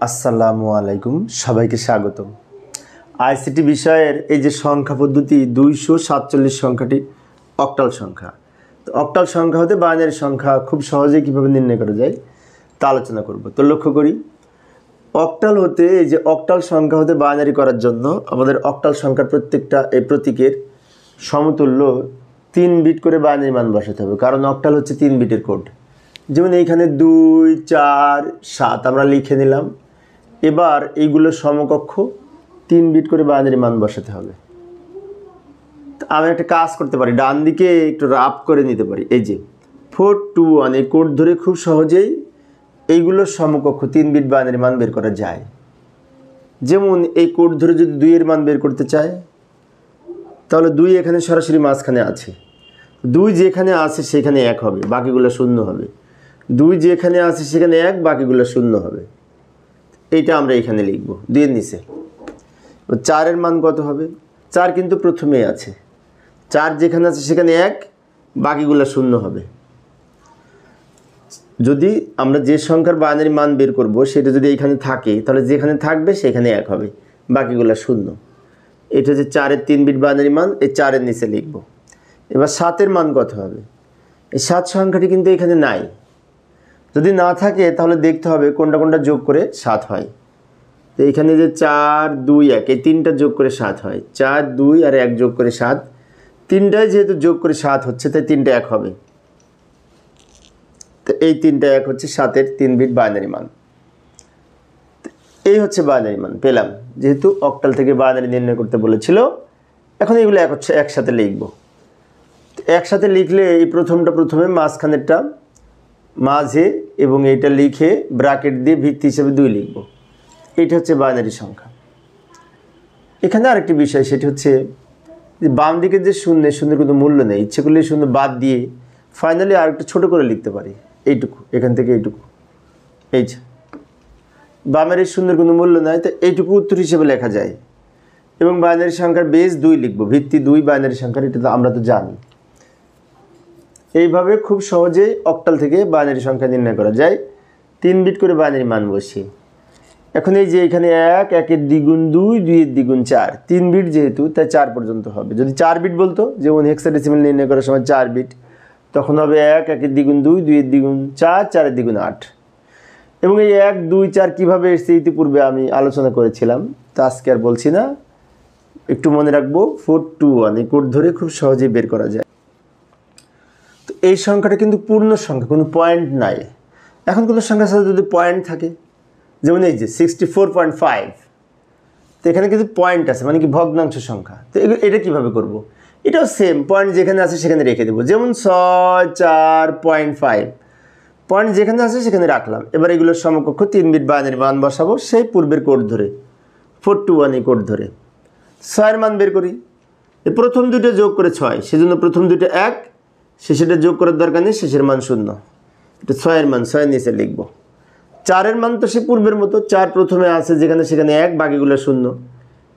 আসসালামু আলাইকুম, সবাইকে স্বাগতম। আইসিটি বিষয়ের এই যে সংখ্যা পদ্ধতি 247 সংখ্যাটি অক্টাল সংখ্যা। তো অক্টাল সংখ্যা হতে বাইনারি সংখ্যা খুব সহজেই কীভাবে নির্ণয় করা যায় তা আলোচনা করব। তো লক্ষ্য করি, অক্টাল হতে এই যে অক্টাল সংখ্যা হতে বাইনারি করার জন্য আমাদের অক্টাল সংখ্যার প্রত্যেকটা এই প্রতীকের সমতুল্য 3 বিট করে বাইনারি মান বসাতে হবে, কারণ অক্টাল হচ্ছে 3 বিটের কোড। যেমন এইখানে 2, 4, 7 আমরা লিখে নিলাম। এবার এইগুলোর সমকক্ষ 3 বিট করে বাইনারি মান বসাতে হবে। আমি একটা কাজ করতে পারি, ডান দিকে একটু রাফ করে নিতে পারি। এই যে 421 এই কোড ধরে খুব সহজেই এইগুলোর সমকক্ষ 3 বিট বাইনারি মান বের করা যায়। যেমন এই কোড ধরে যদি 2 এর মান বের করতে চায়, তাহলে 2 এখানে সরাসরি মাঝখানে আছে। 2 যেখানে আছে সেখানে 1 হবে, বাকিগুলো 0 হবে। 2 যেখানে আছে সেখানে 1, বাকিগুলো 0 হবে। এইটা আমরা এখানে লিখব 2 এর নিচে। 4 এর মান কত হবে? 4 কিন্তু প্রথমেই আছে। 4 যেখানে আছে সেখানে 1, বাকিগুলো 0 হবে। যদি আমরা যে সংখ্যার বাইনারি মান বের করব সেটা যদি এখানে থাকে, তাহলে যেখানে থাকবে সেখানে 1 হবে, বাকিগুলো 0। এটা হচ্ছে 4 এর 3 বিট বাইনারি মান, এই 4 এর নিচে লিখব। এবার 7 এর মান কত হবে? এই 7 সংখ্যাটি কিন্তু এখানে নাই। যদি না থাকে তাহলে দেখতে হবে কোনটা কোনটা যোগ করে 7 হয়। তো এখানে যে 4, 2, 1 এই 3টা যোগ করে 7 হয়। 4, 2 আর 1 যোগ করে 7, 3টাই যেহেতু যোগ করে 7 হচ্ছে, তাই 3টা 1 হবে। তো এই 3টা 1 হচ্ছে 7 এর 3 বিট বাইনারি মান। এই হচ্ছে বাইনারি মান পেলাম, যেহেতু অক্টাল থেকে বাইনারি নির্ণয় করতে বলেছিল। এখন এগুলো একসাথে লিখব। একসাথে লিখলে এই প্রথমটা প্রথমে, মাঝখানেরটা মাঝে, এবং এইটা লিখে ব্র্যাকেট দিয়ে ভিত্তি হিসেবে 2 লিখব। এটা হচ্ছে বাইনারি সংখ্যা। এখানে আরেকটি বিষয়, সেটি হচ্ছে যে বাম দিকের যে শূন্যের কোনো মূল্য নেই। ইচ্ছে করলে শূন্য বাদ দিয়ে ফাইনালি আরেকটু ছোট করে লিখতে পারি, এইটুকু, এখান থেকে এইটুকু। এই যে বামের এই শূন্যের কোনো মূল্য নাই, তো এইটুকু উত্তর হিসেবে লেখা যায়। এবং বাইনারি সংখ্যার বেস 2 লিখব, ভিত্তি 2 বাইনারি সংখ্যার, এটা তো আমরা তো জানি। এইভাবে খুব সহজেই অক্টাল থেকে বাইনারি সংখ্যা নির্ণয় করা যায় 3 বিট করে বাইনারি মান বসিয়ে। এখন এই যে এখানে 1, 1 এর দ্বিগুণ 2, 2 এর দ্বিগুণ 4, 3 বিট যেহেতু তাই 4 পর্যন্ত হবে। যদি 4 বিট বলতো, যেমন হেক্সাডেসিমাল নির্ণয় করার সময় 4 বিট, তখন হবে 1, 1 এর দ্বিগুণ 2, 2 এর দ্বিগুণ 4, 4 এর দ্বিগুণ 8। এবং এই 1, 2, 4 কীভাবে এসছে ইতিপূর্বে আমি আলোচনা করেছিলাম, তা আজকে আর বলছি না, একটু মনে রাখবো। 421 এই কোড ধরে খুব সহজেই বের করা যায়। তো এই সংখ্যাটা কিন্তু পূর্ণ সংখ্যা, কোনো পয়েন্ট নাই। এখন কোনো সংখ্যার সাথে যদি পয়েন্ট থাকে, যেমন এই যে 64.5, তো এখানে কিন্তু পয়েন্ট আছে, মানে কি ভগ্নাংশ সংখ্যা। তো এটা কীভাবে করব? এটাও সেম, পয়েন্ট যেখানে আছে সেখানে রেখে দেবো। যেমন 64.5, পয়েন্ট যেখানে আছে সেখানে রাখলাম। এবার এগুলোর সমকক্ষ 3 বিট বাইনারি মান বসাবো, সেই পূর্বের কোড ধরে, 421 এই কোড ধরে। 6 এর মান বের করি। এই প্রথম দুটো যোগ করে 6, সেজন্য প্রথম দুটো 1, শেষেরটা যোগ করার দরকার নেই, শেষের মান 0। এটা 6 এর মান, 6 এর নিচে লিখব। 4 এর মান তো সে পূর্বের মতো, 4 প্রথমে আছে যেখানে সেখানে 1, বাকিগুলো 0।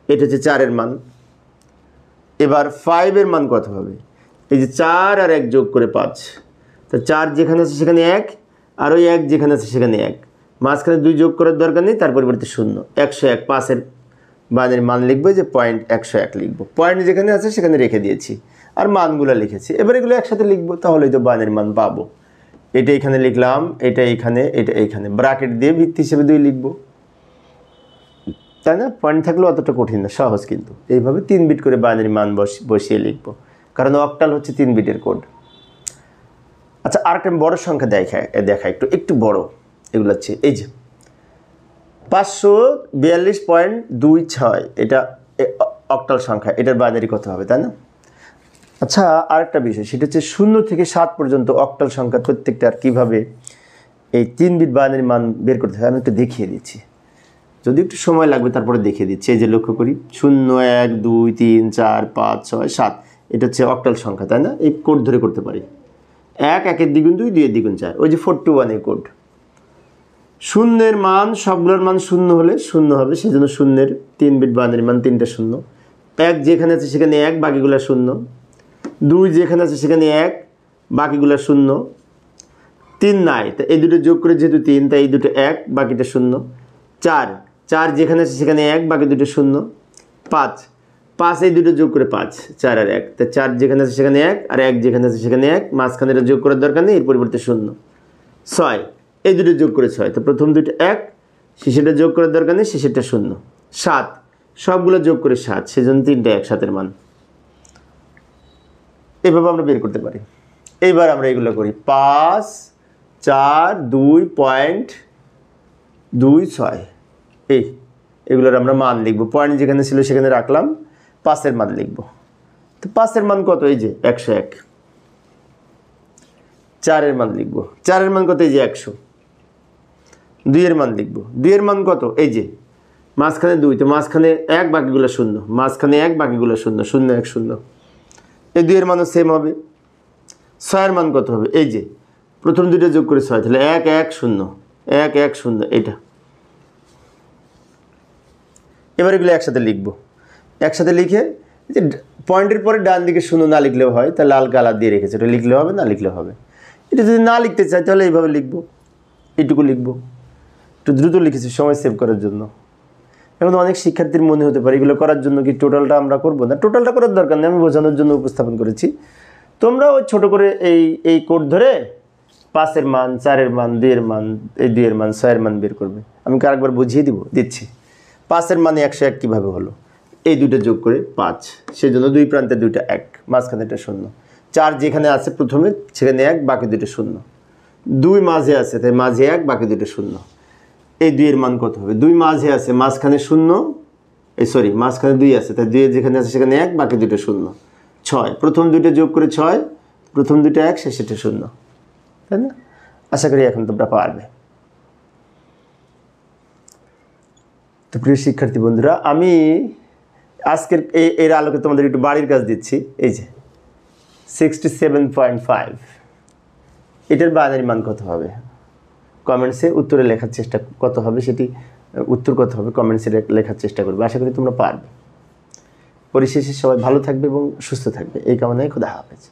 এটা হচ্ছে 4 এর মান। এবার 5 এর মান কত হবে? এই যে 4 আর 1 যোগ করে 5, তো 4 যেখানে আছে সেখানে 1, আর ওই 1 যেখানে আছে সেখানে 1, মাঝখানে 2 যোগ করার দরকার নেই, তার পরিবর্তে 0। 101, 5 এর বাইনারি মান লিখবো, যে পয়েন্ট 101 লিখব। পয়েন্ট যেখানে আছে সেখানে রেখে দিয়েছি, আর মানগুলো লিখেছি। এবার এগুলো একসাথে লিখবো, তাহলেই তো বাইনারি মান পাবো। এটা এখানে লিখলাম, এটা এইখানে, এটা এইখানে, ব্র্যাকেট দিয়ে ভিত্তি হিসেবে 2 লিখব, তাই না? পয়েন্ট থাকলেও অতটা কঠিন না, সহজ। কিন্তু এইভাবে 3 বিট করে বাইনারি মান বসিয়ে লিখব, কারণ অক্টাল হচ্ছে 3 বিটের কোড। আচ্ছা, আরেকটা বড় সংখ্যা দেখা একটু বড়। এগুলো হচ্ছে এই যে 542.26, এটা অক্টাল সংখ্যা। এটার বাইনারি কত হবে, তাই না? আচ্ছা, আরেকটা বিষয়, সেটা হচ্ছে 0 থেকে 7 পর্যন্ত অক্টাল সংখ্যার প্রত্যেকটার কীভাবে এই 3 বিট বাইনারি মান বের করতে হয় আমি একটু দেখিয়ে দিচ্ছি। যদি একটু সময় লাগবে তারপরে দেখিয়ে দিচ্ছি। এই যে লক্ষ্য করি, 0, 1, 2, 3, 4, 5, 6, 7, এটা হচ্ছে অক্টাল সংখ্যা, তাই না? এই কোড ধরে করতে পারি। 1, 1 এর দ্বিগুণ 2, 2 এর দ্বিগুণ 4, ওই যে 421 এই কোড। 0 এর মান, সবগুলোর মান 0 হলে 0 হবে, সেজন্য 0 এর 3 বিট বাইনারি মান 3টা 0। 1 যেখানে আছে সেখানে 1, বাকিগুলো 0। 2 যেখানে আছে সেখানে 1, বাকিগুলো 0। 3 নাই, তো এই দুটো যোগ করে যেহেতু 3, তাই এই দুটো 1, বাকিটা 0। 4 4 যেখানে আছে সেখানে 1, বাকি দুটো শূন্য। 5 5 এই দুটো যোগ করে 5, 4 আর 1, তা 4 যেখানে আছে সেখানে 1, আর 1 যেখানে আছে সেখানে 1, মাঝখানে এটা যোগ করার দরকার নেই, এর পরিবর্তে শূন্য। 6 এই দুটো যোগ করে 6, তো প্রথম দুটো 1, শেষেরটা যোগ করার দরকার নেই, শেষেরটা শূন্য। 7 সবগুলো যোগ করে 7, সেজন্য 3টা 1, 7 এর মান। এভাবে আমরা বের করতে পারি। এইবার আমরা এগুলো করি। 5 4 2.26, এগুলোর আমরা মান লিখব। পয়েন্ট যেখানে ছিল সেখানে রাখলাম, 5-এর মান লিখব। তো 5-এর মান কত? এই যে 101। 4-এর মান লিখব। 4-এর মান কত? এই যে 100। 2-এর মান লিখব। 2-এর মান কত? এই যে মাঝখানে 2, তো মাঝখানে 1, বাকিগুলো শূন্য, মাঝখানে 1, বাকিগুলো শূন্য, 0 1 0। এই 2-এর মানও সেম হবে। 6-এর মান কত হবে? এই যে প্রথম দুটো যোগ করে 6, তাহলে 1 1 0 1 1 0, এটা। এবার এগুলো একসাথে লিখব। একসাথে লিখে যে পয়েন্টের পরে ডান দিকে 0 না লিখলেও হয়, তাহলে লাল কালার দিয়ে রেখেছে, এটা লিখলেও হবে, না লিখলেও হবে। এটা যদি না লিখতে চাই তাহলে এইভাবে লিখব, এইটুকু লিখব। একটু দ্রুত লিখেছি সময় সেভ করার জন্য। এখন অনেক শিক্ষার্থীর মনে হতে পারে এগুলো করার জন্য কি টোটালটা আমরা করব না? টোটালটা করার দরকার নেই, আমি বোঝানোর জন্য উপস্থাপন করেছি। তোমরা ওই ছোটো করে এই কোড ধরে 5-এর মান, 4-এর মান, 2-এর মান, এই 2-এর মান, 6-এর মান বের করবে। আমি কি আরেকবার বুঝিয়ে দিচ্ছি। 5-এর মানে 101 কীভাবে হলো? এই দুটো যোগ করে 5, সেই জন্য 2 প্রান্তে 2টা 1, মাঝখানে একটা শূন্য। 4 যেখানে আছে প্রথমে সেখানে 1, বাকি দুটো শূন্য। 2 মাঝে আছে, তাই মাঝে 1, বাকি দুটো শূন্য। এই 2-এর মান কত হবে? 2 মাঝে আছে, মাঝখানে শূন্য, মাঝখানে 2 আছে, তাই 2 যেখানে আছে সেখানে 1, বাকি দুটো শূন্য। 6 প্রথম দুটো যোগ করে 6, প্রথম দুটো 1, শেষেরটা শূন্য, তাই না? আশা করি এখন তোমরা পারবে। তো প্রিয় শিক্ষার্থী বন্ধুরা, আমি আজকের এর আলোকে তোমাদের একটু বাড়ির কাজ দিচ্ছি। এই যে 67.5, এটার বাইনারি মান কত হবে? কমেন্টসে উত্তরে লেখার চেষ্টা, কত হবে সেটি উত্তর কত হবে কমেন্টসে লেখার চেষ্টা করবে। আশা করি তোমরা পারবে। পরিশেষে সবাই ভালো থাকবে এবং সুস্থ থাকবে, এই কামনায় খোদা হাফেজ।